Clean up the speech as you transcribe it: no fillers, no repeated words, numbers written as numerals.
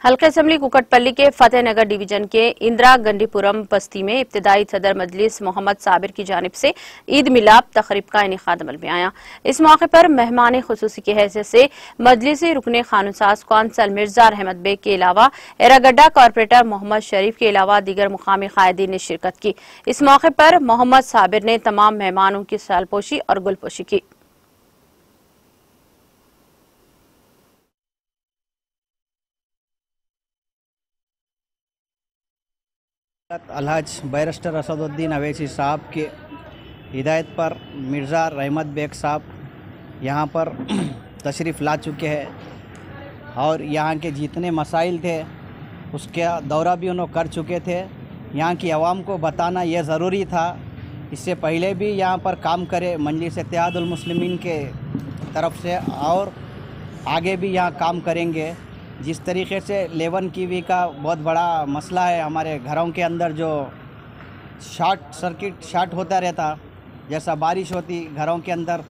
हल्का असम्बली कुकटपल्ली के फतेहनगर डिवीजन के इंदिरा गंडीपुरम बस्ती में इब्तदाई सदर मजलिस मोहम्मद साबिर की जानिब से ईद मिलाप तकरीब का इनेकाद अमल में आया। इस मौके पर मेहमान खुसूसी की हैसियत से मजलिसी रुकने कानूनसाज कौंसल मिर्जा रहमत बेग के अलावा एरागड्डा कॉरपोरेटर मोहम्मद शरीफ के अलावा दीगर मुकामी कायदीन ने शिरकत की। इस मौके पर मोहम्मद साबिर ने तमाम मेहमानों की सालपोशी और गुलपोशी की। अलहज बैरिस्टर असदुद्दीन अवैसी साहब के हिदायत पर मिर्ज़ा रहमत बेग साहब यहाँ पर तशरीफ़ ला चुके हैं और यहाँ के जितने मसाइल थे उसका दौरा भी उन्होंने कर चुके थे। यहाँ की आवाम को बताना यह ज़रूरी था। इससे पहले भी यहाँ पर काम करे मजलिस इत्तेहादुल मुस्लिमीन के तरफ से और आगे भी यहाँ काम करेंगे। जिस तरीके से 11 कीवी का बहुत बड़ा मसला है, हमारे घरों के अंदर जो शॉर्ट सर्किट होता रहता, जैसा बारिश होती घरों के अंदर